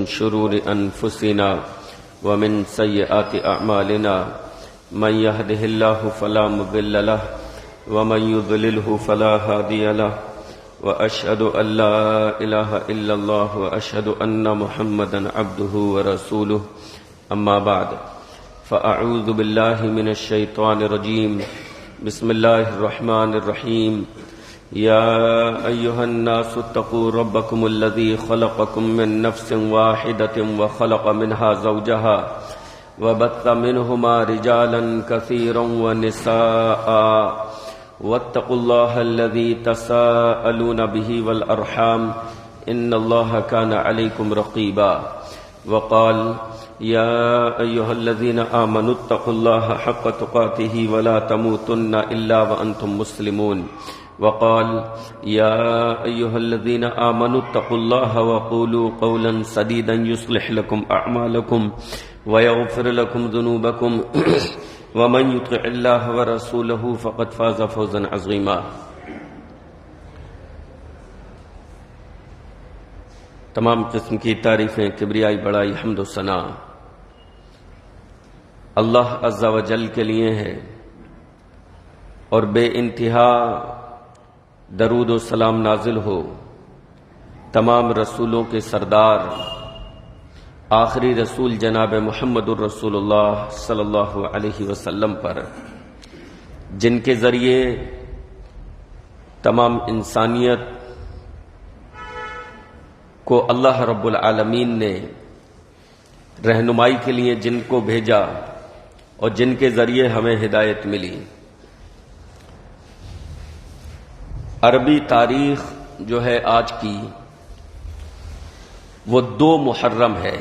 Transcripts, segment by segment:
من شرور أنفسنا ومن سيئات أعمالنا من يهده الله فلا مضل له ومن يضلله فلا هادي له وأشهد أن لا إله إلا الله وأشهد أن محمدا عبده ورسوله أما بعد فأعوذ بالله من الشيطان الرجيم بسم الله الرحمن الرحيم يا أيها الناس اتقوا ربكم الذي خلقكم من نفس واحدة وخلق منها زوجها وبث منهما رجالا كثيرا ونساء واتقوا الله الذي تساءلون به والأرحام إن الله كان عليكم رقيبا وقال يا أيها الذين آمنوا اتقوا الله حق تقاته ولا تموتن إلا وأنتم مسلمون وقال يا أيها الذين آمنوا اتقوا الله وقولوا قولا سديدا يصلح لكم أعمالكم ويغفر لكم ذنوبكم ومن يطع الله ورسوله فقد فاز فوزا عظيما. تمام قسم کی تعریفیں، کبریائی، بڑائی، حمد و ثنا اللہ عز و جل کے لیے ہے، اور بے انتہا درود و سلام نازل ہو تمام رسولوں کے سردار آخری رسول جناب محمد الرسول اللہ صلی اللہ علیہ وسلم پر، جن کے ذریعے تمام انسانیت کو اللہ رب العالمین نے رہنمائی کے لیے جن کو بھیجا اور جن کے ذریعے ہمیں ہدایت ملی. عربی تاریخ جو ہے آج کی وہ 2 محرم ہے.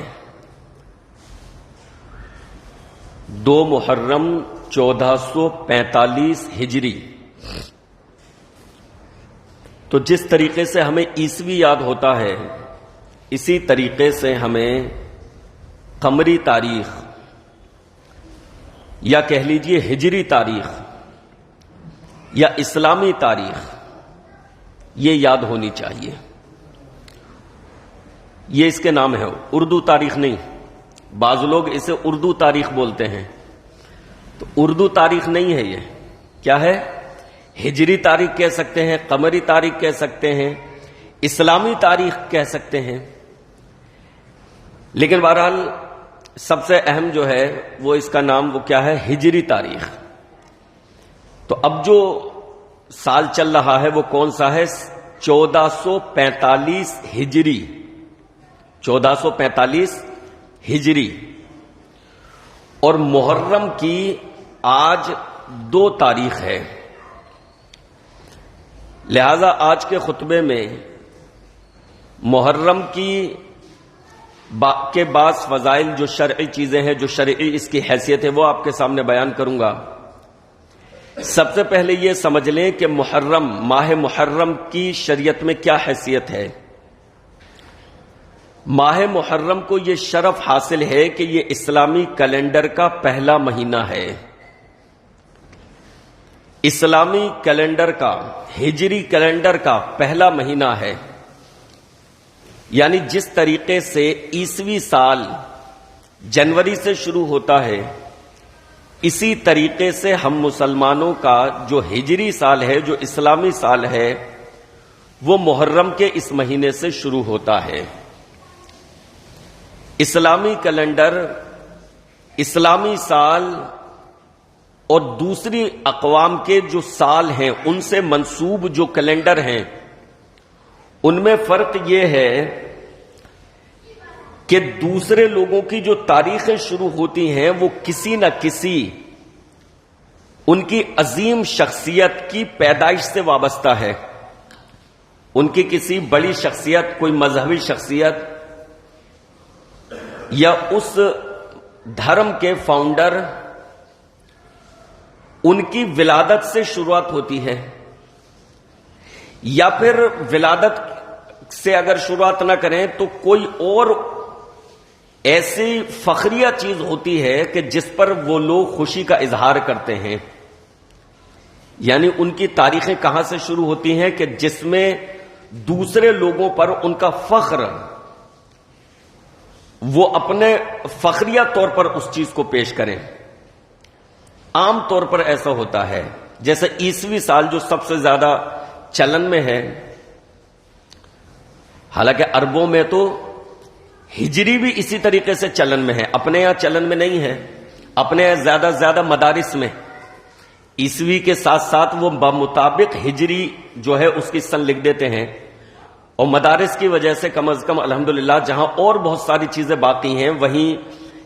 2 محرم 1445 ہجری. تو جس طریقے سے ہمیں عیسوی یاد ہوتا ہے، اسی طریقے سے ہمیں قمری تاریخ یا کہہ لیجئے ہجری تاریخ یا اسلامی تاریخ یہ یاد ہونی چاہیے. یہ اس کے نام ہے، اردو تاریخ نہیں. بعض لوگ اسے اردو تاریخ بولتے ہیں، تو اردو تاریخ نہیں ہے. یہ کیا ہے؟ ہجری تاریخ کہہ سکتے ہیں، قمری تاریخ کہہ سکتے ہیں، اسلامی تاریخ کہہ سکتے ہیں. لیکن بہرحال سب سے اہم جو ہے وہ اس کا نام وہ کیا ہے؟ ہجری تاریخ. تو اب جو سال چل رہا ہے وہ کون سا ہے؟ 1445 ہجری. 1445 ہجری. اور محرم کی آج 2 تاریخ ہے. لہذا آج کے خطبے میں محرم کی کے بعض فضائل جو شرعی چیزیں ہیں، جو شرعی اس کی حیثیت ہے، وہ آپ کے سامنے بیان کروں گا. سب سے پہلے یہ سمجھ لیں کہ محرم، ماہ محرم کی شریعت میں کیا حیثیت ہے. ماہ محرم کو یہ شرف حاصل ہے کہ یہ اسلامی کیلنڈر کا پہلا مہینہ ہے. اسلامی کیلنڈر کا، ہجری کیلنڈر کا پہلا مہینہ ہے. یعنی جس طریقے سے عیسوی سال جنوری سے شروع ہوتا ہے، اسی طریقے سے ہم مسلمانوں کا جو ہجری سال ہے، جو اسلامی سال ہے، وہ محرم کے اس مہینے سے شروع ہوتا ہے. اسلامی کیلنڈر، اسلامی سال اور دوسری اقوام کے جو سال ہیں ان سے منسوب جو کیلنڈر ہیں، ان میں فرق یہ ہے کہ دوسرے لوگوں کی جو تاریخیں شروع ہوتی ہیں وہ کسی نہ کسی ان کی عظیم شخصیت کی پیدائش سے وابستہ ہے. ان کی کسی بڑی شخصیت، کوئی مذہبی شخصیت یا اس دھرم کے فاؤنڈر، ان کی ولادت سے شروعات ہوتی ہے. یا پھر ولادت سے اگر شروعات نہ کریں تو کوئی اور ایسی فخریہ چیز ہوتی ہے کہ جس پر وہ لوگ خوشی کا اظہار کرتے ہیں. یعنی ان کی تاریخیں کہاں سے شروع ہوتی ہیں کہ جس میں دوسرے لوگوں پر ان کا فخر وہ اپنے فخریہ طور پر اس چیز کو پیش کریں. عام طور پر ایسا ہوتا ہے جیسے عیسوی سال جو سب سے زیادہ چلن میں ہے، حالانکہ عربوں میں تو ہجری بھی اسی طریقے سے چلن میں ہے، اپنے یہاں چلن میں نہیں ہے. اپنے یہاں زیادہ سے زیادہ مدارس میں عیسوی کے ساتھ ساتھ وہ بمطابق ہجری جو ہے اس کی سن لکھ دیتے ہیں، اور مدارس کی وجہ سے کم از کم الحمدللہ جہاں اور بہت ساری چیزیں باقی ہیں، وہیں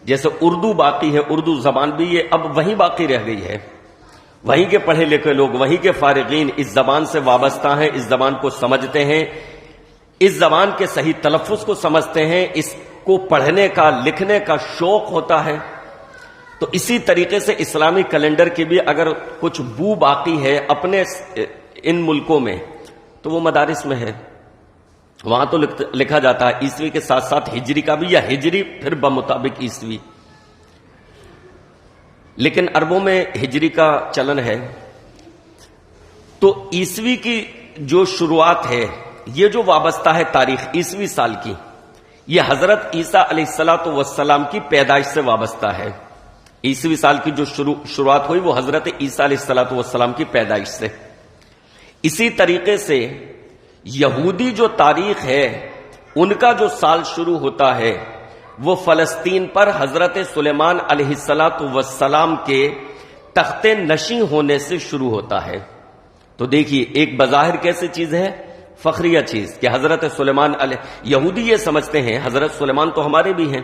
جیسے اردو باقی ہے، اردو زبان بھی یہ اب وہیں باقی رہ گئی ہے. وہیں کے پڑھے لکھے لوگ، وہیں کے فارغین اس زبان سے وابستہ ہیں، اس زبان کو سمجھتے ہیں، اس زبان کے صحیح تلفظ کو سمجھتے ہیں، اس کو پڑھنے کا لکھنے کا شوق ہوتا ہے. تو اسی طریقے سے اسلامی کیلنڈر کی بھی اگر کچھ بو باقی ہے اپنے ان ملکوں میں تو وہ مدارس میں ہے. وہاں تو لکھا جاتا ہے عیسوی کے ساتھ ساتھ ہجری کا بھی، یا ہجری پھر بمطابق عیسوی. لیکن عربوں میں ہجری کا چلن ہے. تو عیسوی کی جو شروعات ہے، یہ جو وابستہ ہے تاریخ عیسوی سال کی، یہ حضرت عیسیٰ علیہ الصلوۃ والسلام کی پیدائش سے وابستہ ہے. عیسوی سال کی جو شروعات ہوئی وہ حضرت عیسیٰ علیہ الصلوۃ والسلام کی پیدائش سے. اسی طریقے سے یہودی جو تاریخ ہے ان کا جو سال شروع ہوتا ہے وہ فلسطین پر حضرت سلیمان علیہ الصلوۃ والسلام کے تخت نشین ہونے سے شروع ہوتا ہے. تو دیکھیے ایک بظاہر کیسی چیز ہے، فخریہ چیز، کہ حضرت سلیمان علیہ، یہودی یہ سمجھتے ہیں حضرت سلیمان تو ہمارے بھی ہیں،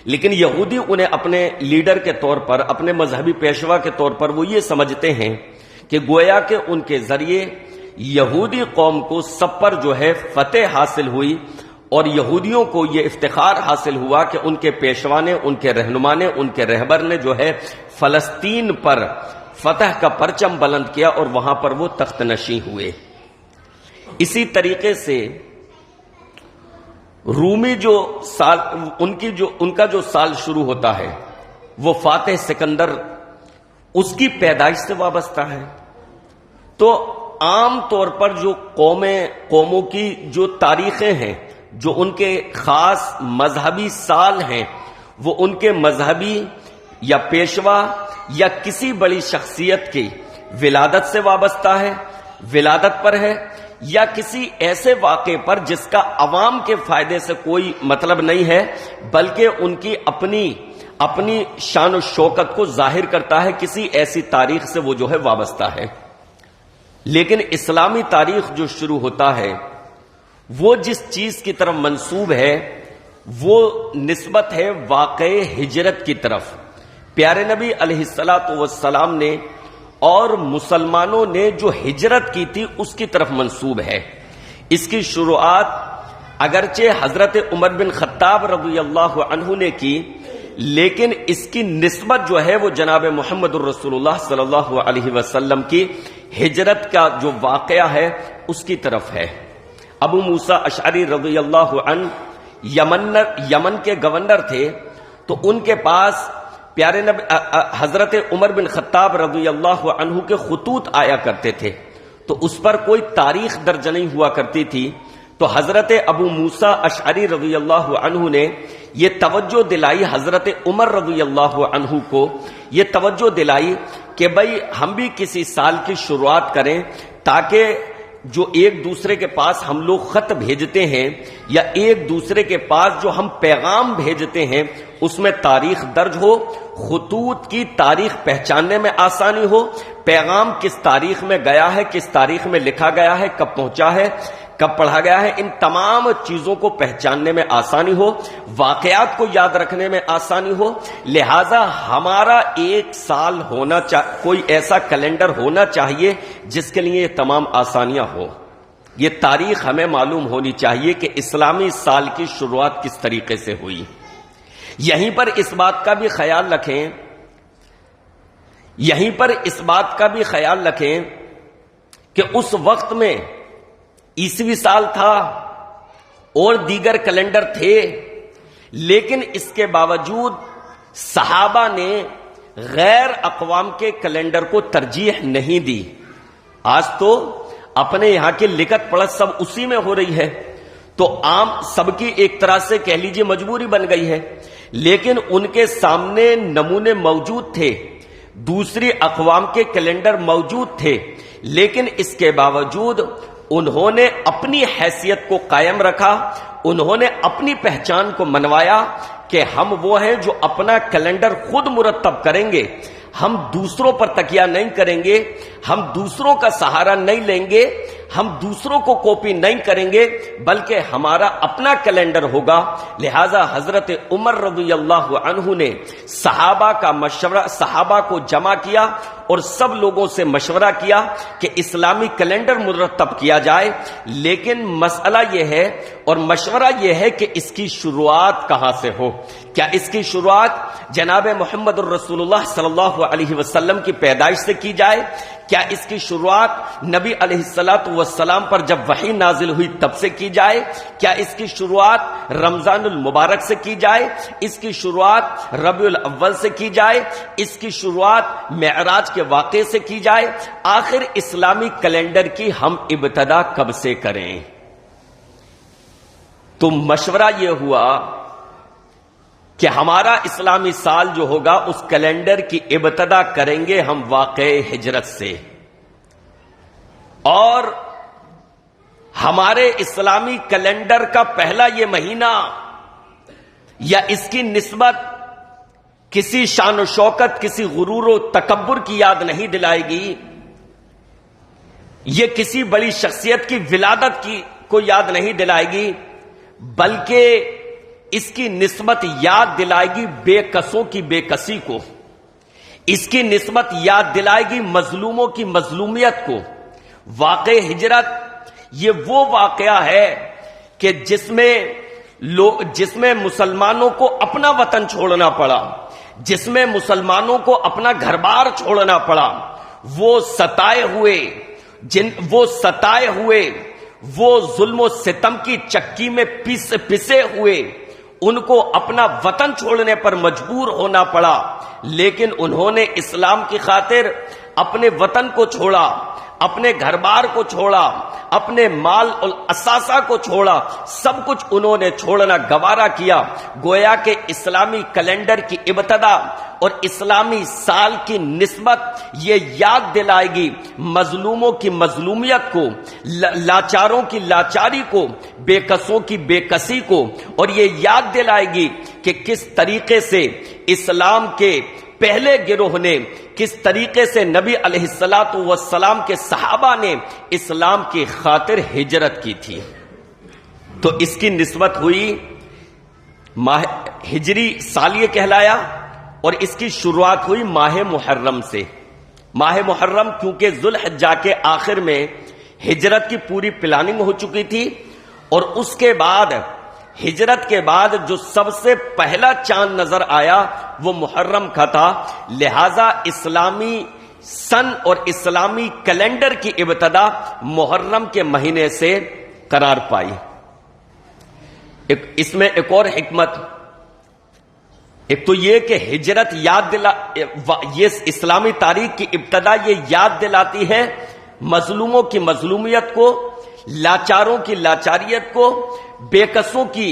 لیکن یہودی انہیں اپنے لیڈر کے طور پر، اپنے مذہبی پیشوا کے طور پر وہ یہ سمجھتے ہیں کہ گویا کہ ان کے ذریعے یہودی قوم کو سب پر جو ہے فتح حاصل ہوئی، اور یہودیوں کو یہ افتخار حاصل ہوا کہ ان کے پیشوا نے، ان کے رہنما نے، ان کے رہبر نے جو ہے فلسطین پر فتح کا پرچم بلند کیا اور وہاں پر وہ تخت نشین ہوئے. اسی طریقے سے رومی جو سال، ان کا جو سال شروع ہوتا ہے وہ فاتح سکندر، اس کی پیدائش سے وابستہ ہے. تو عام طور پر جو قوموں کی جو تاریخیں ہیں، جو ان کے خاص مذہبی سال ہیں، وہ ان کے مذہبی یا پیشوا یا کسی بڑی شخصیت کی ولادت سے وابستہ ہے، ولادت پر ہے، یا کسی ایسے واقعے پر جس کا عوام کے فائدے سے کوئی مطلب نہیں ہے، بلکہ ان کی اپنی شان و شوکت کو ظاہر کرتا ہے، کسی ایسی تاریخ سے وہ جو ہے وابستہ ہے. لیکن اسلامی تاریخ جو شروع ہوتا ہے وہ جس چیز کی طرف منسوب ہے وہ نسبت ہے واقع ہجرت کی طرف. پیارے نبی علیہ الصلوۃ والسلام نے اور مسلمانوں نے جو ہجرت کی تھی اس کی طرف منسوب ہے. اس کی شروعات اگرچہ حضرت عمر بن خطاب رضی اللہ عنہ نے کی، لیکن اس کی نسبت جو ہے وہ جناب محمد الرسول اللہ صلی اللہ علیہ وسلم کی ہجرت کا جو واقعہ ہے اس کی طرف ہے. ابو موسیٰ اشعری رضی اللہ عنہ یمن کے گورنر تھے، تو ان کے پاس پیارے نبی حضرت عمر بن خطاب رضی اللہ عنہ کے خطوط آیا کرتے تھے، تو اس پر کوئی تاریخ درج نہیں ہوا کرتی تھی. تو حضرت ابو موسیٰ اشعری رضی اللہ عنہ نے یہ توجہ دلائی حضرت عمر رضی اللہ عنہ کو، یہ توجہ دلائی کہ بھئی ہم بھی کسی سال کی شروعات کریں، تاکہ جو ایک دوسرے کے پاس ہم لوگ خط بھیجتے ہیں یا ایک دوسرے کے پاس جو ہم پیغام بھیجتے ہیں اس میں تاریخ درج ہو، خطوط کی تاریخ پہچاننے میں آسانی ہو، پیغام کس تاریخ میں گیا ہے، کس تاریخ میں لکھا گیا ہے، کب پہنچا ہے، کب پڑھا گیا ہے، ان تمام چیزوں کو پہچاننے میں آسانی ہو، واقعات کو یاد رکھنے میں آسانی ہو. لہذا ہمارا ایک سال ہونا کوئی ایسا کیلنڈر ہونا چاہیے جس کے لیے یہ تمام آسانیاں ہو. یہ تاریخ ہمیں معلوم ہونی چاہیے کہ اسلامی سال کی شروعات کس طریقے سے ہوئی. یہیں پر اس بات کا بھی خیال رکھیں کہ اس وقت میں عیسوی سال تھا اور دیگر کیلنڈر تھے، لیکن اس کے باوجود صحابہ نے غیر اقوام کے کیلنڈر کو ترجیح نہیں دی. آج تو اپنے یہاں کی لکھت پڑھت سب اسی میں ہو رہی ہے. تو عام سب کی ایک طرح سے کہہ لیجئے مجبوری بن گئی ہے، لیکن ان کے سامنے نمونے موجود تھے، دوسری اقوام کے کیلنڈر موجود تھے، لیکن اس کے باوجود انہوں نے اپنی حیثیت کو قائم رکھا، انہوں نے اپنی پہچان کو منوایا کہ ہم وہ ہیں جو اپنا کیلنڈر خود مرتب کریں گے، ہم دوسروں پر تکیہ نہیں کریں گے، ہم دوسروں کا سہارا نہیں لیں گے، ہم دوسروں کو کاپی نہیں کریں گے، بلکہ ہمارا اپنا کیلنڈر ہوگا۔ لہذا حضرت عمر رضی اللہ عنہ نے صحابہ کو جمع کیا اور سب لوگوں سے مشورہ کیا کہ اسلامی کیلنڈر مرتب کیا جائے، لیکن مسئلہ یہ ہے اور مشورہ یہ ہے کہ اس کی شروعات کہاں سے ہو۔ کیا اس کی شروعات جناب محمد الرسول اللہ صلی اللہ علیہ وسلم کی پیدائش سے کی جائے؟ کیا اس کی شروعات نبی علیہ السلام پر جب وحی نازل ہوئی تب سے کی جائے؟ کیا اس کی شروعات رمضان المبارک سے کی جائے؟ اس کی شروعات ربیع الاول سے کی جائے؟ اس کی شروعات معراج کے واقعے سے کی جائے؟ آخر اسلامی کیلنڈر کی ہم ابتدا کب سے کریں؟ تو مشورہ یہ ہوا کہ ہمارا اسلامی سال جو ہوگا اس کیلنڈر کی ابتدا کریں گے ہم واقع ہجرت سے، اور ہمارے اسلامی کیلنڈر کا پہلا یہ مہینہ یا اس کی نسبت کسی شان و شوکت، کسی غرور و تکبر کی یاد نہیں دلائے گی، یہ کسی بڑی شخصیت کی ولادت کی کو یاد نہیں دلائے گی، بلکہ اس کی نسبت یاد دلائے گی بے کسوں کی بے کسی کو، اس کی نسبت یاد دلائے گی مظلوموں کی مظلومیت کو۔ واقع ہجرت یہ وہ واقعہ ہے کہ جس میں مسلمانوں کو اپنا وطن چھوڑنا پڑا، جس میں مسلمانوں کو اپنا گھر بار چھوڑنا پڑا، وہ ستائے ہوئے وہ ظلم و ستم کی چکی میں پسے ہوئے ان کو اپنا وطن چھوڑنے پر مجبور ہونا پڑا، لیکن انہوں نے اسلام کی خاطر اپنے وطن کو چھوڑا، اپنے گھر بار کو چھوڑا، اپنے مال اور اثاثہ کو چھوڑا، سب کچھ انہوں نے چھوڑنا گوارا کیا۔ گویا کہ اسلامی کیلنڈر کی ابتدا اور اسلامی سال کی نسبت یہ یاد دلائے گی مظلوموں کی مظلومیت کو، لاچاروں کی لاچاری کو، بے کسوں کی بے کسی کو، اور یہ یاد دلائے گی کہ کس طریقے سے اسلام کے پہلے گروہ نے، کس طریقے سے نبی علیہ السلام کے صحابہ نے اسلام کی خاطر ہجرت کی تھی۔ تو اس کی نسبت ہوئی ماہ ہجری سال یہ کہلایا، اور اس کی شروعات ہوئی ماہ محرم سے۔ ماہ محرم کیونکہ ذوالحجہ کے آخر میں ہجرت کی پوری پلاننگ ہو چکی تھی، اور اس کے بعد ہجرت کے بعد جو سب سے پہلا چاند نظر آیا وہ محرم کا تھا، لہذا اسلامی سن اور اسلامی کیلنڈر کی ابتدا محرم کے مہینے سے قرار پائی۔ اس میں ایک اور حکمت، ایک تو یہ کہ ہجرت یہ اسلامی تاریخ کی ابتدا یہ یاد دلاتی ہے مظلوموں کی مظلومیت کو، لاچاروں کی لاچاریت کو، بے کسوں کی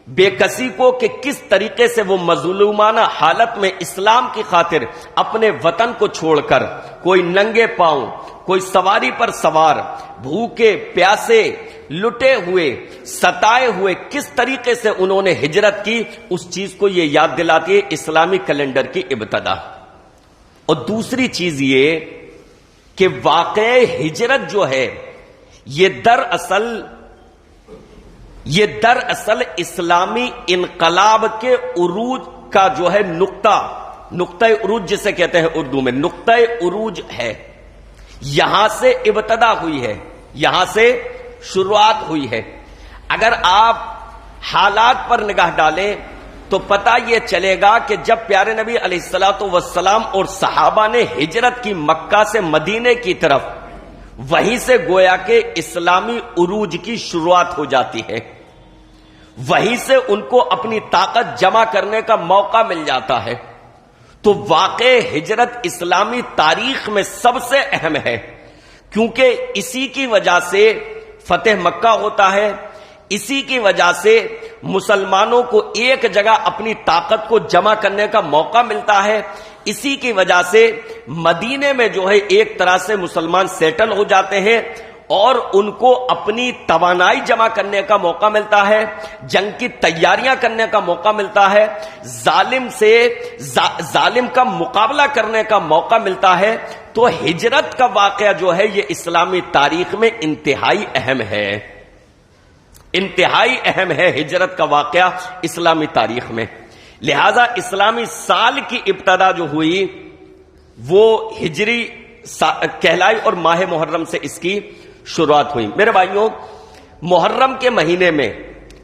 بے کسی کو، کہ کس طریقے سے وہ مظلومانہ حالت میں اسلام کی خاطر اپنے وطن کو چھوڑ کر، کوئی ننگے پاؤں، کوئی سواری پر سوار، بھوکے پیاسے لٹے ہوئے ستائے ہوئے، کس طریقے سے انہوں نے ہجرت کی، اس چیز کو یہ یاد دلاتی ہے اسلامی کیلنڈر کی ابتدا۔ اور دوسری چیز یہ کہ واقع ہجرت جو ہے یہ دراصل اسلامی انقلاب کے عروج کا جو ہے نقطہ عروج جسے کہتے ہیں اردو میں، نقطہ عروج ہے۔ یہاں سے ابتدا ہوئی ہے، یہاں سے شروعات ہوئی ہے۔ اگر آپ حالات پر نگاہ ڈالیں تو پتہ یہ چلے گا کہ جب پیارے نبی علیہ السلام اور صحابہ نے ہجرت کی مکہ سے مدینے کی طرف، وہیں سے گویا کہ اسلامی عروج کی شروعات ہو جاتی ہے، وہیں سے ان کو اپنی طاقت جمع کرنے کا موقع مل جاتا ہے۔ تو واقع ہجرت اسلامی تاریخ میں سب سے اہم ہے، کیونکہ اسی کی وجہ سے فتح مکہ ہوتا ہے، اسی کی وجہ سے مسلمانوں کو ایک جگہ اپنی طاقت کو جمع کرنے کا موقع ملتا ہے. اسی کی وجہ سے مدینے میں جو ہے ایک طرح سے مسلمان سیٹل ہو جاتے ہیں اور ان کو اپنی توانائی جمع کرنے کا موقع ملتا ہے، جنگ کی تیاریاں کرنے کا موقع ملتا ہے، ظالم کا مقابلہ کرنے کا موقع ملتا ہے. تو ہجرت کا واقعہ جو ہے یہ اسلامی تاریخ میں انتہائی اہم ہے، انتہائی اہم ہے ہجرت کا واقعہ اسلامی تاریخ میں. لہذا اسلامی سال کی ابتدا جو ہوئی وہ ہجری کہلائی اور ماہ محرم سے اس کی شروعات ہوئی. میرے بھائیوں، محرم کے مہینے میں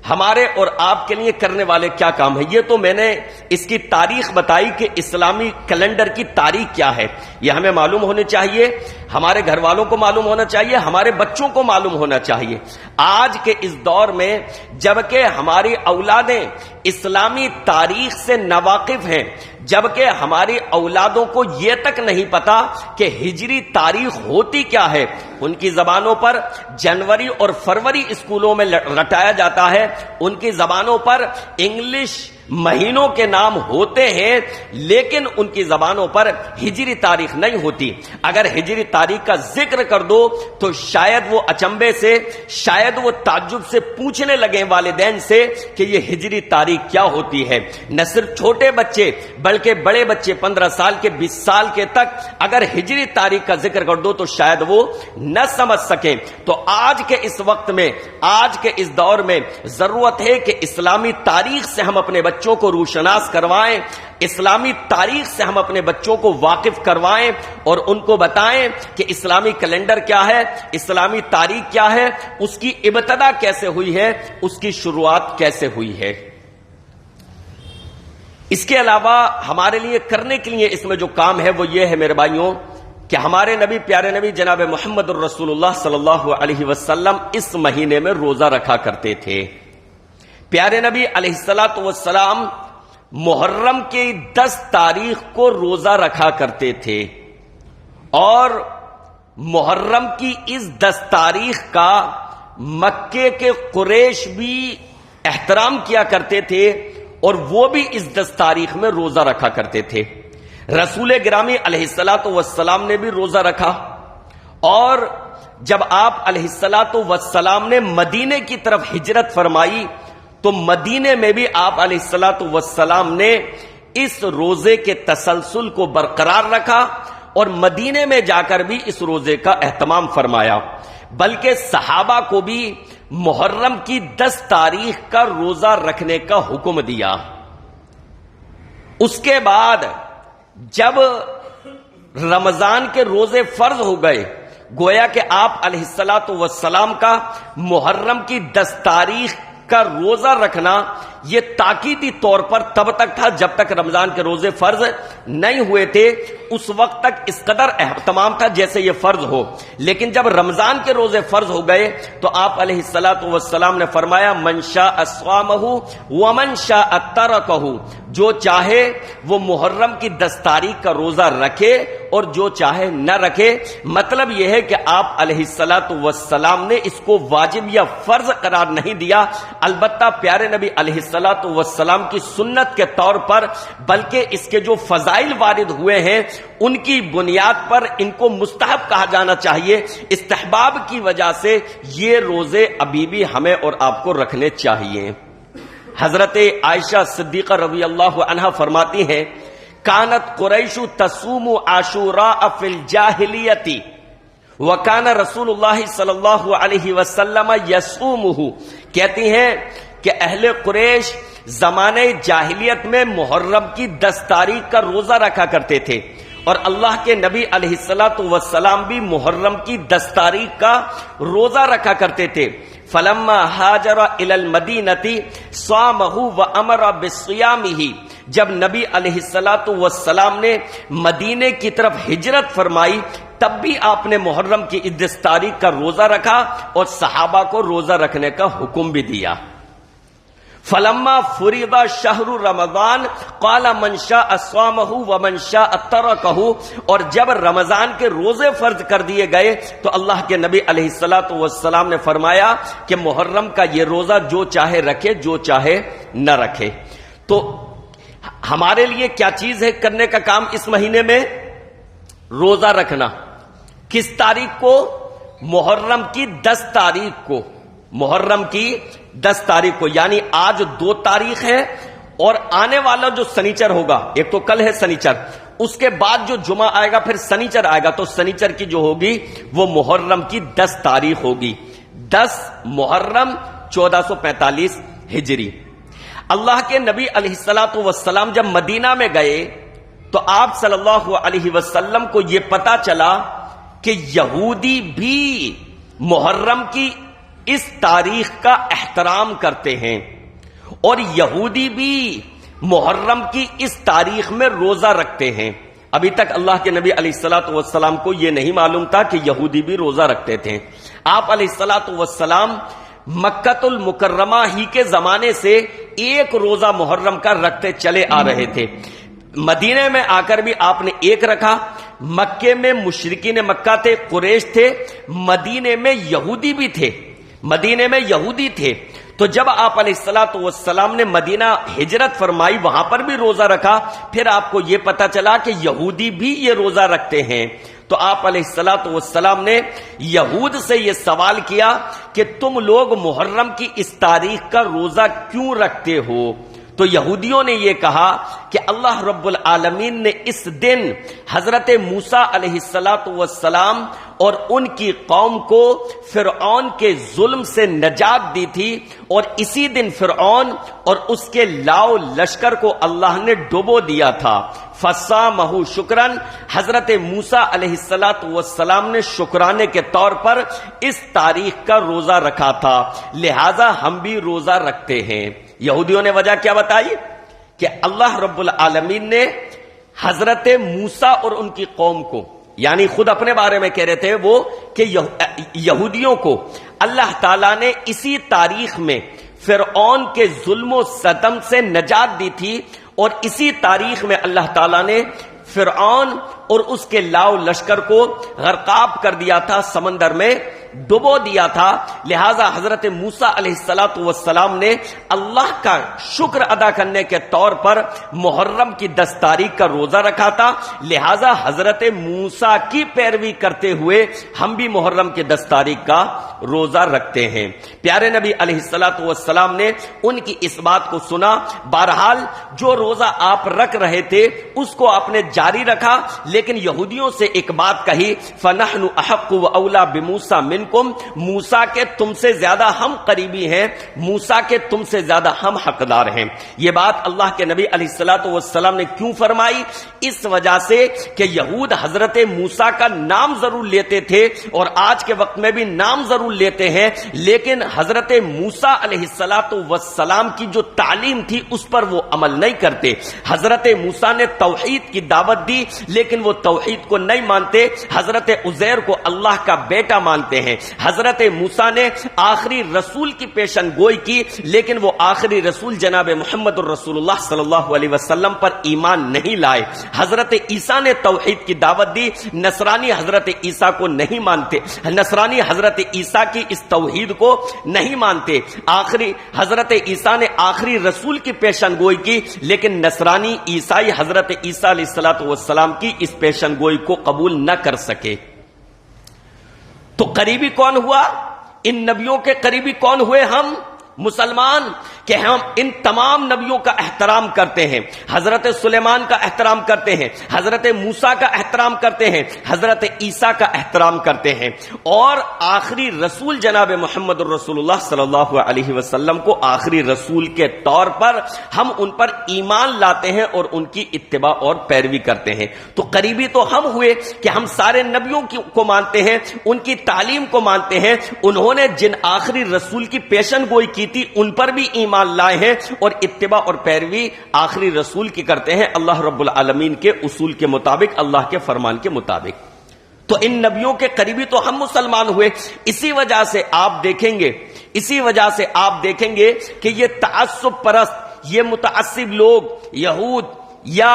ہمارے اور آپ کے لیے کرنے والے کیا کام ہے؟ یہ تو میں نے اس کی تاریخ بتائی کہ اسلامی کیلنڈر کی تاریخ کیا ہے، یہ ہمیں معلوم ہونی چاہیے، ہمارے گھر والوں کو معلوم ہونا چاہیے، ہمارے بچوں کو معلوم ہونا چاہیے. آج کے اس دور میں جبکہ ہماری اولادیں اسلامی تاریخ سے ناواقف ہیں، جبکہ ہماری اولادوں کو یہ تک نہیں پتا کہ ہجری تاریخ ہوتی کیا ہے، ان کی زبانوں پر جنوری اور فروری اسکولوں میں رٹایا جاتا ہے، ان کی زبانوں پر انگلش مہینوں کے نام ہوتے ہیں، لیکن ان کی زبانوں پر ہجری تاریخ نہیں ہوتی. اگر ہجری تاریخ کا ذکر کر دو تو شاید وہ اچنبے سے، شاید وہ تعجب سے پوچھنے لگے والدین سے کہ یہ ہجری تاریخ کیا ہوتی ہے. نہ صرف چھوٹے بچے بلکہ بڑے بچے 15 سال کے 20 سال کے تک اگر ہجری تاریخ کا ذکر کر دو تو شاید وہ نہ سمجھ سکیں. تو آج کے اس وقت میں، آج کے اس دور میں ضرورت ہے کہ اسلامی تاریخ سے ہم اپنے بچوں کو روشناس کروائیں، اسلامی تاریخ سے ہم اپنے بچوں کو واقف کروائیں اور ان کو بتائیں کہ اسلامی کیلنڈر کیا ہے، اسلامی تاریخ کیا ہے، اس کی ابتدا کیسے ہوئی ہے، اس کی شروعات کیسے ہوئی ہے. اس کے علاوہ ہمارے لیے کرنے کے لیے اس میں جو کام ہے وہ یہ ہے میرے بھائیوں کہ ہمارے نبی، پیارے نبی جناب محمد الرسول اللہ صلی اللہ علیہ وسلم اس مہینے میں روزہ رکھا کرتے تھے. پیارے نبی علیہ الصلوۃ والسلام محرم کی 10 تاریخ کو روزہ رکھا کرتے تھے اور محرم کی اس 10 تاریخ کا مکے کے قریش بھی احترام کیا کرتے تھے اور وہ بھی اس 10 تاریخ میں روزہ رکھا کرتے تھے. رسول گرامی علیہ الصلوۃ والسلام نے بھی روزہ رکھا اور جب آپ علیہ الصلوۃ والسلام نے مدینے کی طرف ہجرت فرمائی تو مدینے میں بھی آپ علیہ الصلوۃ والسلام نے اس روزے کے تسلسل کو برقرار رکھا اور مدینے میں جا کر بھی اس روزے کا اہتمام فرمایا، بلکہ صحابہ کو بھی محرم کی 10 تاریخ کا روزہ رکھنے کا حکم دیا. اس کے بعد جب رمضان کے روزے فرض ہو گئے، گویا کہ آپ علیہ الصلوۃ والسلام کا محرم کی 10 تاریخ کا روزہ رکھنا یہ تاکیدی طور پر تب تک تھا جب تک رمضان کے روزے فرض نہیں ہوئے تھے. اس وقت تک اس قدر اہتمام تھا جیسے یہ فرض ہو، لیکن جب رمضان کے روزے فرض ہو گئے تو آپ علیہ الصلوۃ والسلام نے فرمایا من شاء صامہ ومن شاء ترکہ، جو چاہے وہ محرم کی 10 تاریخ کا روزہ رکھے اور جو چاہے نہ رکھے. مطلب یہ ہے کہ آپ علیہ الصلوۃ والسلام نے اس کو واجب یا فرض قرار نہیں دیا، البتہ پیارے نبی علیہ الصلوۃ والسلام کی سنت کے طور پر، بلکہ اس کے جو فضائل وارد ہوئے ہیں ان کی بنیاد پر ان کو مستحب کہا جانا چاہیے. استحباب کی وجہ سے یہ روزے ابھی بھی ہمیں اور آپ کو رکھنے چاہیے. حضرت عائشہ صدیقہ رضی اللہ عنہا فرماتی ہیں کانت قریش تصوم عاشوراء فی الجاہلیۃ وکان رسول اللہ صلی اللہ علیہ وسلم یصومہ. کہتی ہیں کہ اہل قریش زمانے جاہلیت میں محرم کی 10 تاریخ کا روزہ رکھا کرتے تھے اور اللہ کے نبی علیہ الصلوۃ والسلام بھی محرم کی 10 تاریخ کا روزہ رکھا کرتے تھے. فلما ہاجر الی المدینۃ صامہ وامر بصیامہ، جب نبی علیہ الصلوۃ والسلام نے مدینے کی طرف ہجرت فرمائی تب بھی آپ نے محرم کی 10 تاریخ کا روزہ رکھا اور صحابہ کو روزہ رکھنے کا حکم بھی دیا. فلما فرض شہر رمضان قال من شاء صامہ ومن شاء ترکہ، اور جب رمضان کے روزے فرض کر دیے گئے تو اللہ کے نبی علیہ الصلوۃ والسلام نے فرمایا کہ محرم کا یہ روزہ جو چاہے رکھے، جو چاہے نہ رکھے۔ تو ہمارے لیے کیا چیز ہے کرنے کا کام اس مہینے میں؟ روزہ رکھنا۔ کس تاریخ کو؟ محرم کی 10 تاریخ کو، محرم کی 10 تاریخ کو، یعنی آج 2 تاریخ ہے اور آنے والا جو سنیچر ہوگا، ایک تو کل ہے سنیچر، اس کے بعد جو جمعہ آئے گا پھر سنیچر آئے گا، تو سنیچر کی جو ہوگی وہ محرم کی 10 تاریخ ہوگی، 10 محرم 1445 ہجری۔ اللہ کے نبی علیہ الصلوۃ والسلام جب مدینہ میں گئے تو آپ صلی اللہ علیہ وسلم کو یہ پتا چلا کہ یہودی بھی محرم کی اس تاریخ کا احترام کرتے ہیں اور یہودی بھی محرم کی اس تاریخ میں روزہ رکھتے ہیں۔ ابھی تک اللہ کے نبی علیہ الصلوۃ والسلام کو یہ نہیں معلوم تھا کہ یہودی بھی روزہ رکھتے تھے۔ آپ علیہ الصلوۃ والسلام مکۃ المکرمہ ہی کے زمانے سے ایک روزہ محرم کا رکھتے چلے آ رہے تھے۔ مدینے میں آ کر بھی آپ نے ایک رکھا۔ مکے میں مشرکین مکہ تھے، قریش تھے، مدینے میں یہودی بھی تھے، مدینے میں یہودی تھے۔ تو جب آپ علیہ الصلوۃ والسلام نے مدینہ ہجرت فرمائی، وہاں پر بھی روزہ رکھا، پھر آپ کو یہ پتا چلا کہ یہودی بھی یہ روزہ رکھتے ہیں۔ تو آپ علیہ الصلوۃ والسلام نے یہود سے یہ سوال کیا کہ تم لوگ محرم کی اس تاریخ کا روزہ کیوں رکھتے ہو؟ تو یہودیوں نے یہ کہا کہ اللہ رب العالمین نے اس دن حضرت موسیٰ علیہ السلام اور ان کی قوم کو فرعون کے ظلم سے نجات دی تھی، اور اسی دن فرعون اور اس کے لاؤ لشکر کو اللہ نے ڈبو دیا تھا۔ فصامہ شکرن، حضرت موسیٰ علیہ السلام نے شکرانے کے طور پر اس تاریخ کا روزہ رکھا تھا، لہذا ہم بھی روزہ رکھتے ہیں۔ یہودیوں نے وجہ کیا بتائی کہ اللہ رب العالمین نے حضرت موسیٰ اور ان کی قوم کو، یعنی خود اپنے بارے میں کہہ رہے تھے وہ کہ یہودیوں کو اللہ تعالیٰ نے اسی تاریخ میں فرعون کے ظلم و ستم سے نجات دی تھی، اور اسی تاریخ میں اللہ تعالیٰ نے فرعون اور اس کے لاؤ لشکر کو غرقاب کر دیا تھا، سمندر میں ڈبو دیا تھا۔ لہذا حضرت موسیٰ علیہ السلام نے اللہ کا شکر ادا کرنے کے طور پر محرم کی 10 تاریخ کا روزہ رکھا تھا، لہذا حضرت موسیٰ کی پیروی کرتے ہوئے ہم بھی محرم کی 10 تاریخ کا روزہ رکھتے ہیں۔ پیارے نبی علیہ السلام نے ان کی اس بات کو سنا، بہرحال جو روزہ آپ رکھ رہے تھے اس کو آپ نے جاری رکھا، لیکن یہودیوں سے ایک بات کہی، فَنَحْنُ أَحَقُّ وَأَوْلَى بِمُوسَىٰ مِنْكُمْ، موسیٰ کے تم سے زیادہ ہم قریبی ہیں، موسیٰ کے تم سے زیادہ ہم حقدار ہیں۔ یہ بات اللہ کے نبی علیہ السلام نے کیوں فرمائی؟ اس وجہ سے کہ یہود حضرت موسیٰ کا نام ضرور لیتے تھے اور آج کے وقت میں بھی نام ضرور لیتے ہیں، لیکن حضرت موسیٰ علیہ السلام کی جو تعلیم تھی اس پر وہ عمل نہیں کرتے۔ حضرت موسیٰ نے توحید کی دعوت دی لیکن وہ توحید کو نہیں مانتے، حضرت عزیر کو اللہ کا بیٹا مانتے ہیں۔ حضرت موسیٰ نے آخری رسول کی پیشن گوئی کی لیکن وہ آخری رسول جناب محمد الرسول اللہ صلی اللہ علیہ وسلم پر ایمان نہیں لائے۔ حضرت عیسیٰ نے توحید کی دعوت دی، نصرانی حضرت عیسیٰ کو نہیں مانتے، نصرانی حضرت عیسیٰ کی اس توحید کو نہیں مانتے۔ آخری حضرت عیسیٰ نے آخری رسول کی پیشن گوئی کی لیکن نصرانی عیسائی حضرت عیسیٰ علیہ السلام کی اس پیشن گوئی کو قبول نہ کر سکے۔ تو قریبی کون ہوا؟ ان نبیوں کے قریبی کون ہوئے؟ ہم مسلمان، کہ ہم ان تمام نبیوں کا احترام کرتے ہیں، حضرت سلیمان کا احترام کرتے ہیں، حضرت موسیٰ کا احترام کرتے ہیں، حضرت عیسیٰ کا احترام کرتے ہیں، اور آخری رسول جناب محمد الرسول اللہ صلی اللہ علیہ وسلم کو آخری رسول کے طور پر ہم ان پر ایمان لاتے ہیں اور ان کی اتباع اور پیروی کرتے ہیں۔ تو قریبی تو ہم ہوئے کہ ہم سارے نبیوں کو مانتے ہیں، ان کی تعلیم کو مانتے ہیں، انہوں نے جن آخری رسول کی پیشن گوئی کی تھی ان پر بھی ایمان لائے ہیں اور اتباع اور پیروی آخری رسول کی کرتے ہیں، اللہ رب العالمین کے اصول کے مطابق، اللہ کے فرمان کے مطابق۔ تو ان نبیوں کے قریبی تو ہم مسلمان ہوئے۔ اسی وجہ سے آپ دیکھیں گے اسی وجہ سے آپ دیکھیں گے کہ یہ تعصب پرست، یہ متعصب لوگ، یہود یا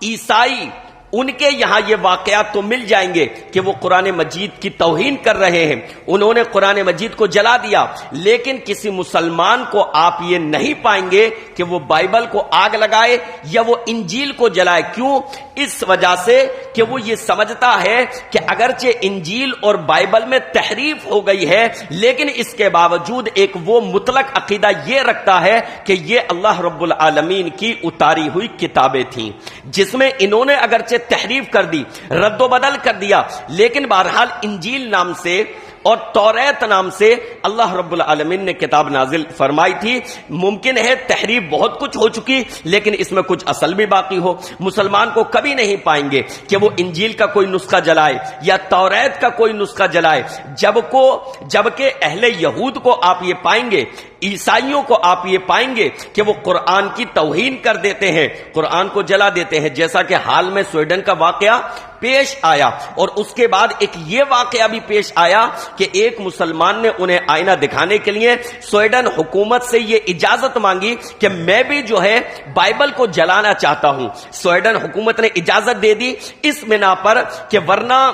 عیسائی، ان کے یہاں یہ واقعات تو مل جائیں گے کہ وہ قرآن مجید کی توہین کر رہے ہیں، انہوں نے قرآن مجید کو جلا دیا، لیکن کسی مسلمان کو آپ یہ نہیں پائیں گے کہ وہ بائبل کو آگ لگائے یا وہ انجیل کو جلائے۔ کیوں؟ اس وجہ سے کہ وہ یہ سمجھتا ہے کہ اگرچہ انجیل اور بائبل میں تحریف ہو گئی ہے، لیکن اس کے باوجود ایک وہ مطلق عقیدہ یہ رکھتا ہے کہ یہ اللہ رب العالمین کی اتاری ہوئی کتابیں تھیں، جس میں انہوں نے اگرچہ تحریف کر دی، رد و بدل کر دیا، لیکن بہرحال انجیل نام سے اور توریت نام سے اللہ رب العالمین نے کتاب نازل فرمائی تھی۔ ممکن ہے تحریف بہت کچھ ہو چکی، لیکن اس میں کچھ اصل بھی باقی ہو۔ مسلمان کو کبھی نہیں پائیں گے کہ وہ انجیل کا کوئی نسخہ جلائے یا توریت کا کوئی نسخہ جلائے، جبکہ اہل یہود کو آپ یہ پائیں گے، عیسائیوں کو آپ یہ پائیں گے کہ وہ قرآن کی توہین کر دیتے ہیں، قرآن کو جلا دیتے ہیں، جیسا کہ حال میں سویڈن کا واقعہ پیش آیا، اور اس کے بعد ایک یہ واقعہ بھی پیش آیا کہ ایک مسلمان نے انہیں آئینہ دکھانے کے لیے سویڈن حکومت سے یہ اجازت مانگی کہ میں بھی جو ہے بائبل کو جلانا چاہتا ہوں۔ سویڈن حکومت نے اجازت دے دی اس بنا پر کہ ورنہ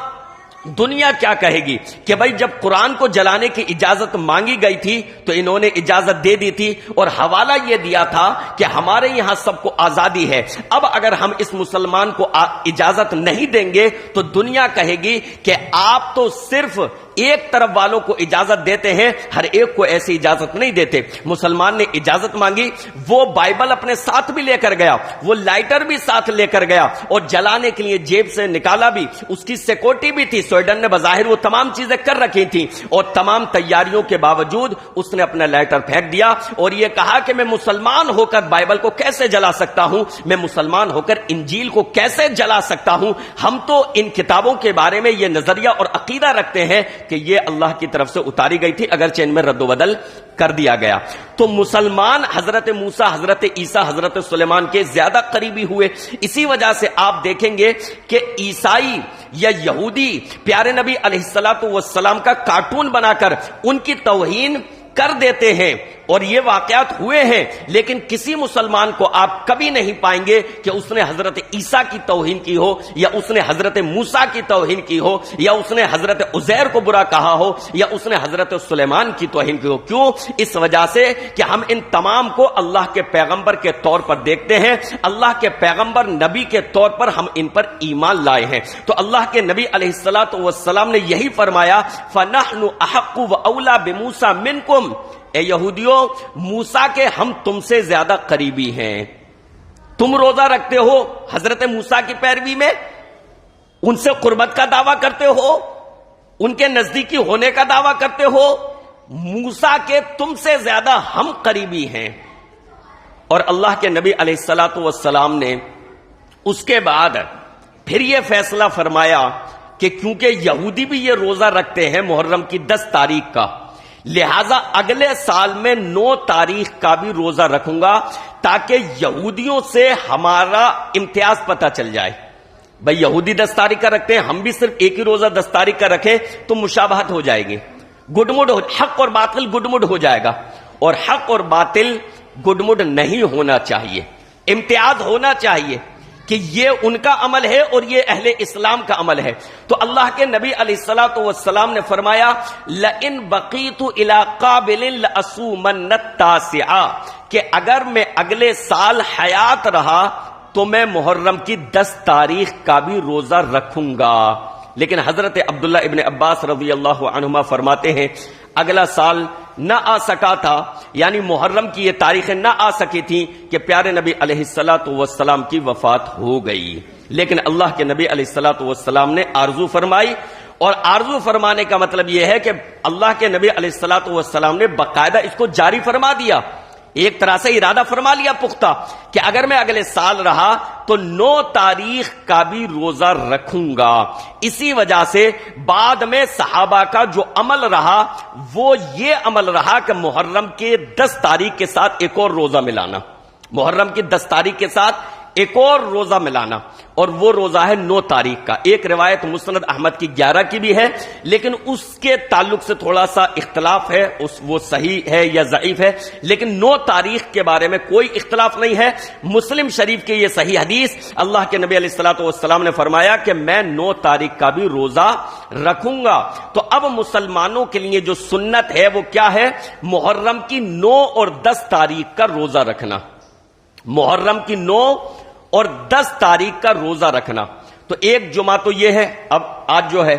دنیا کیا کہے گی کہ بھائی جب قرآن کو جلانے کی اجازت مانگی گئی تھی تو انہوں نے اجازت دے دی تھی، اور حوالہ یہ دیا تھا کہ ہمارے یہاں سب کو آزادی ہے، اب اگر ہم اس مسلمان کو اجازت نہیں دیں گے تو دنیا کہے گی کہ آپ تو صرف ایک طرف والوں کو اجازت دیتے ہیں، ہر ایک کو ایسی اجازت نہیں دیتے۔ مسلمان نے اجازت مانگی، وہ بائبل اپنے ساتھ بھی لے کر گیا، وہ لائٹر بھی ساتھ لے کر گیا، اور جلانے کے لیے جیب سے نکالا بھی، اس کی سیکورٹی بھی تھی، سویڈن نے بظاہر وہ تمام چیزیں کر رکھی تھیں، اور تمام تیاریوں کے باوجود اس نے اپنا لائٹر پھینک دیا اور یہ کہا کہ میں مسلمان ہو کر بائبل کو کیسے جلا سکتا ہوں، میں مسلمان ہو کر انجیل کو کیسے جلا سکتا ہوں، ہم تو ان کتابوں کے بارے میں یہ نظریہ اور عقیدہ رکھتے ہیں کہ یہ اللہ کی طرف سے اتاری گئی تھی، اگرچہ ان میں رد و بدل کر دیا گیا۔ تو مسلمان حضرت موسیٰ، حضرت عیسیٰ، حضرت سلیمان کے زیادہ قریبی ہوئے۔ اسی وجہ سے آپ دیکھیں گے کہ عیسائی یا یہودی پیارے نبی علیہ الصلوۃ والسلام کا کارٹون بنا کر ان کی توہین کر دیتے ہیں، اور یہ واقعات ہوئے ہیں، لیکن کسی مسلمان کو آپ کبھی نہیں پائیں گے کہ اس نے حضرت عیسیٰ کی توہین کی ہو، یا اس نے حضرت موسیٰ کی توہین کی ہو، یا اس نے حضرت عزیر کو برا کہا ہو، یا اس نے حضرت سلیمان کی توہین کی ہو۔ کیوں؟ اس وجہ سے کہ ہم ان تمام کو اللہ کے پیغمبر کے طور پر دیکھتے ہیں، اللہ کے پیغمبر نبی کے طور پر ہم ان پر ایمان لائے ہیں۔ تو اللہ کے نبی علیہ الصلوۃ والسلام نے یہی فرمایا، فَنَحْنُ أَحَقُّ وَأَوْلَى بِمُوسَىٰ مِنْكُمْ، اے یہودیوں، موسیٰ کے ہم تم سے زیادہ قریبی ہیں۔ تم روزہ رکھتے ہو حضرت موسیٰ کی پیروی میں، ان سے قربت کا دعویٰ کرتے ہو، ان کے نزدیکی ہونے کا دعویٰ کرتے ہو، موسیٰ کے تم سے زیادہ ہم قریبی ہیں۔ اور اللہ کے نبی علیہ الصلوۃ والسلام نے اس کے بعد پھر یہ فیصلہ فرمایا کہ کیونکہ یہودی بھی یہ روزہ رکھتے ہیں محرم کی 10 تاریخ کا، لہذا اگلے سال میں 9 تاریخ کا بھی روزہ رکھوں گا، تاکہ یہودیوں سے ہمارا امتیاز پتہ چل جائے۔ بھئی یہودی 10 تاریخ کا رکھتے ہیں، ہم بھی صرف ایک ہی روزہ 10 تاریخ کا رکھیں تو مشابہت ہو جائے گی، گڈ مڈ حق اور باطل گڈ مڈ ہو جائے گا، اور حق اور باطل گڈ مڈ نہیں ہونا چاہیے، امتیاز ہونا چاہیے کہ یہ ان کا عمل ہے اور یہ اہل اسلام کا عمل ہے۔ تو اللہ کے نبی علیہ الصلوۃ والسلام نے فرمایا، لئن بقیت الی قابل لأصومن التاسع، کہ اگر میں اگلے سال حیات رہا تو میں محرم کی 10 تاریخ کا بھی روزہ رکھوں گا۔ لیکن حضرت عبداللہ ابن عباس رضی اللہ عنہما فرماتے ہیں اگلا سال نہ آ سکا تھا، یعنی محرم کی یہ تاریخیں نہ آ سکی تھی کہ پیارے نبی علیہ الصلوۃ والسلام کی وفات ہو گئی، لیکن اللہ کے نبی علیہ الصلوۃ والسلام نے آرزو فرمائی، اور آرزو فرمانے کا مطلب یہ ہے کہ اللہ کے نبی علیہ الصلوۃ والسلام نے باقاعدہ اس کو جاری فرما دیا، ایک طرح سے ارادہ فرما لیا پختہ کہ اگر میں اگلے سال رہا تو 9 تاریخ کا بھی روزہ رکھوں گا۔ اسی وجہ سے بعد میں صحابہ کا جو عمل رہا وہ یہ عمل رہا کہ محرم کے 10 تاریخ کے ساتھ ایک اور روزہ ملانا، محرم کی 10 تاریخ کے ساتھ ایک اور روزہ ملانا، اور وہ روزہ ہے 9 تاریخ کا۔ ایک روایت مسند احمد کی 11 کی بھی ہے، لیکن اس کے تعلق سے تھوڑا سا اختلاف ہے، وہ صحیح ہے یا ضعیف ہے، لیکن 9 تاریخ کے بارے میں کوئی اختلاف نہیں ہے۔ مسلم شریف کی یہ صحیح حدیث، اللہ کے نبی علیہ الصلوۃ والسلام نے فرمایا کہ میں 9 تاریخ کا بھی روزہ رکھوں گا۔ تو اب مسلمانوں کے لیے جو سنت ہے وہ کیا ہے؟ محرم کی 9 اور 10 تاریخ کا روزہ رکھنا، محرم کی 9 اور 10 تاریخ کا روزہ رکھنا۔ تو ایک جمعہ تو یہ ہے، اب آج جو ہے،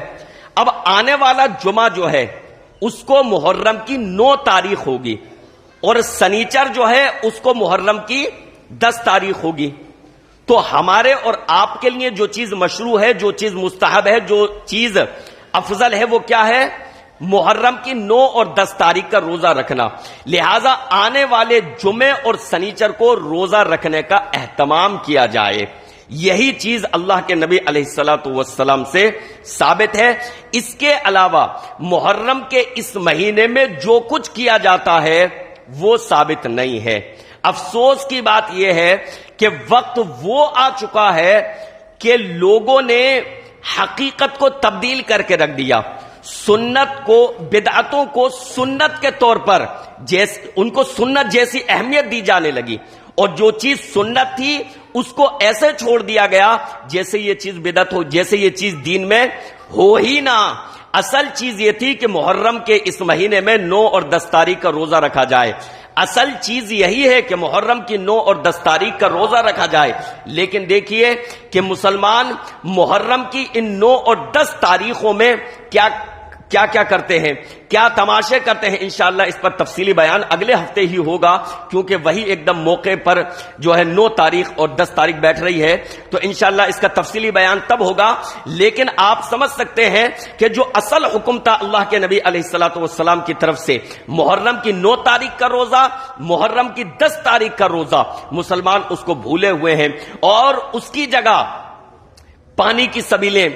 اب آنے والا جمعہ جو ہے اس کو محرم کی 9 تاریخ ہوگی، اور سنیچر جو ہے اس کو محرم کی 10 تاریخ ہوگی۔ تو ہمارے اور آپ کے لیے جو چیز مشروع ہے، جو چیز مستحب ہے، جو چیز افضل ہے، وہ کیا ہے؟ محرم کی 9 اور 10 تاریخ کا روزہ رکھنا۔ لہذا آنے والے جمعے اور سنیچر کو روزہ رکھنے کا اہتمام کیا جائے، یہی چیز اللہ کے نبی علیہ الصلوۃ والسلام سے ثابت ہے۔ اس کے علاوہ محرم کے اس مہینے میں جو کچھ کیا جاتا ہے وہ ثابت نہیں ہے۔ افسوس کی بات یہ ہے کہ وقت وہ آ چکا ہے کہ لوگوں نے حقیقت کو تبدیل کر کے رکھ دیا، سنت کو، بدعتوں کو سنت کے طور پر ان کو سنت جیسی اہمیت دی جانے لگی، اور جو چیز سنت تھی اس کو ایسے چھوڑ دیا گیا جیسے یہ چیز بدعت ہو، جیسے یہ چیز دین میں ہو ہی نہ۔ اصل چیز یہ تھی کہ محرم کے اس مہینے میں 9 اور 10 تاریخ کا روزہ رکھا جائے، اصل چیز یہی ہے کہ محرم کی 9 اور 10 تاریخ کا روزہ رکھا جائے۔ لیکن دیکھیے کہ مسلمان محرم کی ان 9 اور 10 تاریخوں میں کیا کرتے ہیں، کیا تماشے کرتے ہیں۔ انشاءاللہ اس پر تفصیلی بیان اگلے ہفتے ہی ہوگا، کیونکہ وہی ایک دم موقع پر جو ہے 9 تاریخ اور 10 تاریخ بیٹھ رہی ہے، تو انشاءاللہ اس کا تفصیلی بیان تب ہوگا۔ لیکن آپ سمجھ سکتے ہیں کہ جو اصل حکم تھا اللہ کے نبی علیہ الصلوۃ والسلام کی طرف سے، محرم کی 9 تاریخ کا روزہ، محرم کی 10 تاریخ کا روزہ، مسلمان اس کو بھولے ہوئے ہیں، اور اس کی جگہ پانی کی سبیلیں،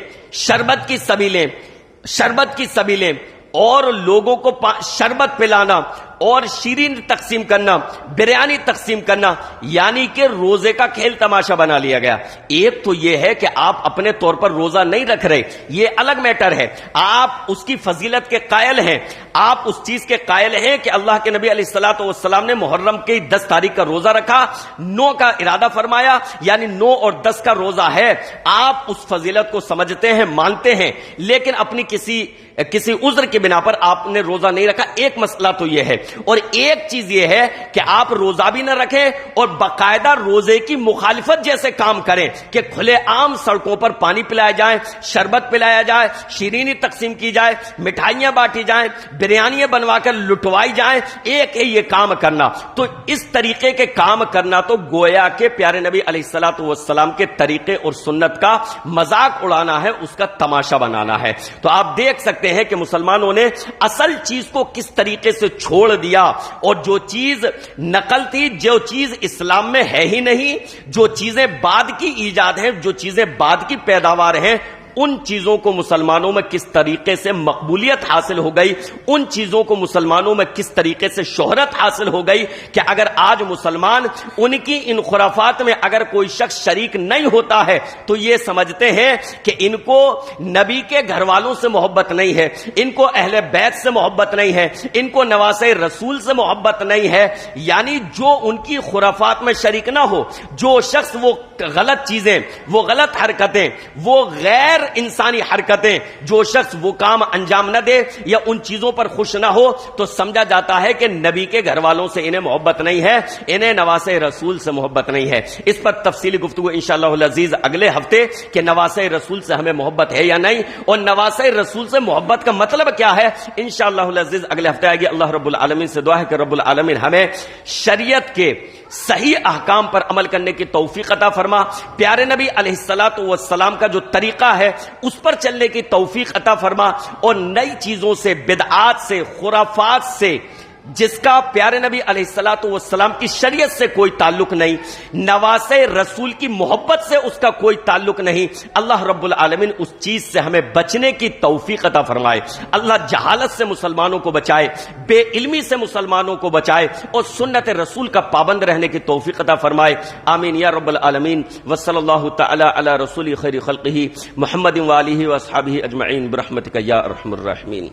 شربت کی سبیلیں اور لوگوں کو شربت پلانا اور شیرین تقسیم کرنا، بریانی تقسیم کرنا، یعنی کہ روزے کا کھیل تماشا بنا لیا گیا۔ ایک تو یہ ہے کہ آپ اپنے طور پر روزہ نہیں رکھ رہے، یہ الگ میٹر ہے، آپ اس کی فضیلت کے قائل ہیں، آپ اس چیز کے قائل ہیں کہ اللہ کے نبی علیہ الصلوۃ والسلام نے محرم کی 10 تاریخ کا روزہ رکھا، 9 کا ارادہ فرمایا، یعنی 9 اور 10 کا روزہ ہے، آپ اس فضیلت کو سمجھتے ہیں، مانتے ہیں، لیکن اپنی کسی عذر کی بنا پر آپ نے روزہ نہیں رکھا۔ ایک مسئلہ تو یہ ہے، اور ایک چیز یہ ہے کہ آپ روزہ بھی نہ رکھیں اور باقاعدہ روزے کی مخالفت جیسے کام کریں کہ کھلے عام سڑکوں پر پانی پلایا جائے، شربت پلایا جائے، شیرینی تقسیم کی جائے، مٹھائیاں بانٹی جائیں، بریانیاں بنوا کر لٹوائی جائیں، ایک ہے یہ کام کرنا۔ تو اس طریقے کے کام کرنا تو گویا کہ پیارے نبی علیہ الصلوۃ والسلام کے طریقے اور سنت کا مذاق اڑانا ہے، اس کا تماشا بنانا ہے۔ تو آپ دیکھ سکتے ہیں کہ مسلمانوں نے اصل چیز کو کس طریقے سے چھوڑ دیا، اور جو چیز نقل تھی، جو چیز اسلام میں ہے ہی نہیں، جو چیزیں بعد کی ایجاد ہیں، جو چیزیں بعد کی پیداوار ہیں، ان چیزوں کو مسلمانوں میں کس طریقے سے مقبولیت حاصل ہو گئی، ان چیزوں کو مسلمانوں میں کس طریقے سے شہرت حاصل ہو گئی کہ اگر آج مسلمان ان کی ان خرافات میں اگر کوئی شخص شریک نہیں ہوتا ہے تو یہ سمجھتے ہیں کہ ان کو نبی کے گھر والوں سے محبت نہیں ہے، ان کو اہل بیت سے محبت نہیں ہے، ان کو نواسے رسول سے محبت نہیں ہے۔ یعنی جو ان کی خرافات میں شریک نہ ہو، جو شخص وہ غلط چیزیں، وہ غلط حرکتیں، وہ غیر انسانی حرکتیں، جو شخص وہ کام انجام نہ دے یا ان چیزوں پر خوش نہ ہو، تو سمجھا جاتا ہے کہ نبی کے گھر والوں سے انہیں محبت نہیں ہے، انہیں نواسے رسول سے محبت نہیں ہے۔ اس پر تفصیلی گفتگو انشاءاللہ العزیز اگلے ہفتے کہ نواسے رسول سے ہمیں محبت ہے یا نہیں، اور نواسے رسول سے محبت کا مطلب کیا ہے، انشاءاللہ العزیز اگلے ہفتے آئے گی۔ اللہ رب العالمین سے دعا ہے کہ رب العالمین ہمیں شریعت کے صحیح احکام پر عمل کرنے کی توفیق عطا فرما، پیارے نبی علیہ الصلوۃ والسلام کا جو طریقہ ہے اس پر چلنے کی توفیق عطا فرما، اور نئی چیزوں سے، بدعات سے، خرافات سے جس کا پیارے نبی علیہ الصلوۃ والسلام کی شریعت سے کوئی تعلق نہیں، نواسے رسول کی محبت سے اس کا کوئی تعلق نہیں، اللہ رب العالمین اس چیز سے ہمیں بچنے کی توفیق عطا فرمائے۔ اللہ جہالت سے مسلمانوں کو بچائے، بے علمی سے مسلمانوں کو بچائے، اور سنت رسول کا پابند رہنے کی توفیق عطا فرمائے، آمین یا رب العالمین۔ وصلی اللہ تعالی علی رسول خیر خلقہ محمد وآلہ واصحابہ اجمعین برحمتک یا ارحم الراحمین۔